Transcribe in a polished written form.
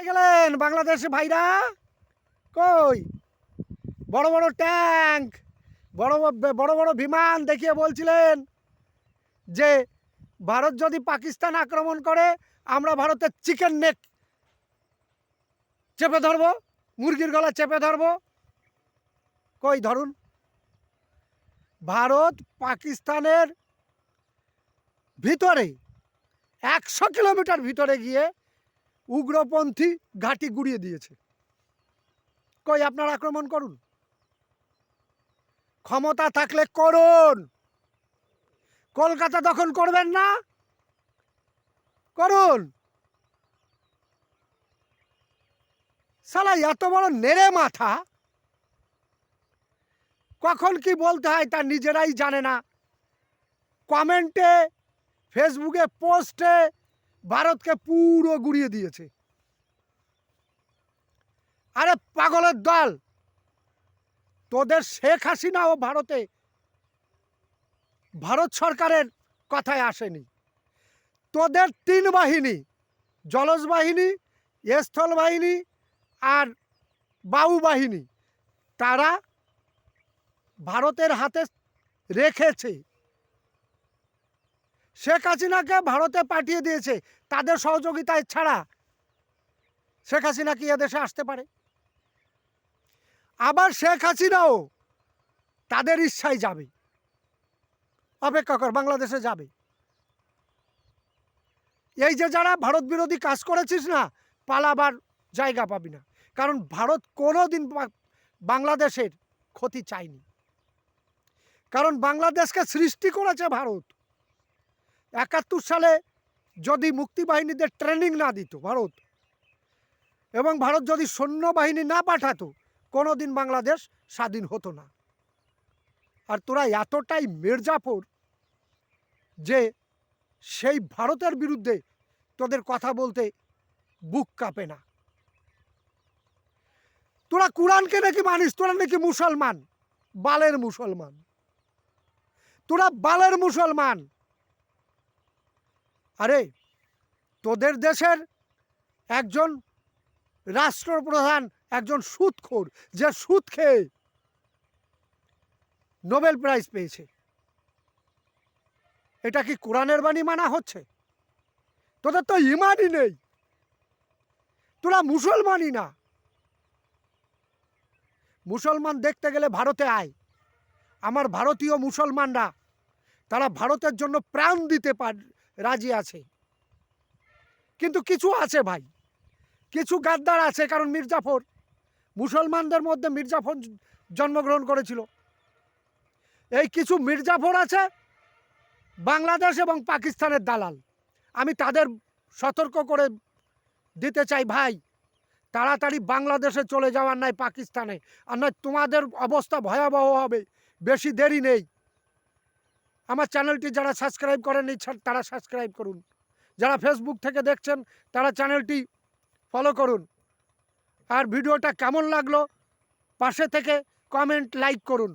গেলেন বাংলাদেশে ভাইরা? কই বড় বড় ট্যাঙ্ক, বড় বড় বড় বিমান দেখিয়ে বলছিলেন যে ভারত যদি পাকিস্তান আক্রমণ করে আমরা ভারতের চিকেন নেক চেপে ধরবো, মুরগির গলা চেপে ধরবো। কই ধরুন। ভারত পাকিস্তানের ভিতরে 100 কিলোমিটার ভিতরে গিয়ে উগ্রপন্থী ঘাঁটি গুড়িয়ে দিয়েছে। কই আপনারা আক্রমণ করুন, ক্ষমতা থাকলে করুন। কলকাতা দখল করবেন না, করুন। শালা এত বড় নেড়ে মাথা, কখন কি বলতে হয় তা নিজেরাই জানে না। কমেন্টে, ফেসবুকে পোস্টে ভারতকে পুরো গুড়িয়ে দিয়েছে। আরে পাগলের দল, তোদের শেখ হাসিনা ও ভারত সরকারের কথায় আসেনি। তোদের 3 বাহিনী, জলজ বাহিনী, স্থল বাহিনী আর বায়ু বাহিনী, তারা ভারতের হাতে রেখেছে। শেখ হাসিনাকে ভারতে পাঠিয়ে দিয়েছে। তাদের সহযোগিতায় ছাড়া শেখ হাসিনা কি এদেশে আসতে পারে? আবার শেখ হাসিনাও তাদের ইচ্ছায় যাবে। অপেক্ষা কর, বাংলাদেশে যাবে। এই যে যারা ভারত বিরোধী কাজ করেছিস না, পালাবার জায়গা পাবি না। কারণ ভারত কোনোদিন বাংলাদেশের ক্ষতি চায়নি। কারণ বাংলাদেশকে সৃষ্টি করেছে ভারত। 71 সালে যদি মুক্তিবাহিনীদের ট্রেনিং না দিত ভারত, এবং ভারত যদি সৈন্যবাহিনী না পাঠাতো, কোনোদিন বাংলাদেশ স্বাধীন হতো না। আর তোরা এতটাই মির্জাফর যে সেই ভারতের বিরুদ্ধে তোদের কথা বলতে বুক কাঁপে না। তোরা কোরআনকে নাকি মানিস, তোরা নাকি মুসলমান, বালের মুসলমান। তোরা বালের মুসলমান। আরে তোদের দেশের একজন রাষ্ট্রপ্রধান একজন সুদখোর, যে সুদ খেয়ে নোবেল প্রাইজ পেয়েছে। এটা কি কোরআনের বাণী মানা হচ্ছে? তোদের তো ইমানই নেই, তোরা মুসলমানই না। মুসলমান দেখতে গেলে ভারতে আয়। আমার ভারতীয় মুসলমানরা তারা ভারতের জন্য প্রাণ দিতে রাজি আছে। কিন্তু কিছু আছে ভাই, কিছু গাদ্দার আছে। কারণ মির্জাফর, মুসলমানদের মধ্যে মির্জাফর জন্মগ্রহণ করেছিল। এই কিছু মির্জাফর আছে বাংলাদেশ এবং পাকিস্তানের দালাল। আমি তাদের সতর্ক করে দিতে চাই, ভাই তাড়াতাড়ি বাংলাদেশে চলে যাওয়ার নাই, পাকিস্তানে। আর নয় তোমাদের অবস্থা ভয়াবহ হবে। বেশি দেরি নেই। আমার চ্যানেলটি যারা সাবস্ক্রাইব করেননি তারা সাবস্ক্রাইব করুন। যারা ফেসবুক থেকে দেখছেন তারা চ্যানেলটি ফলো করুন। আর ভিডিওটা কেমন লাগলো পাশে থেকে কমেন্ট, লাইক করুন।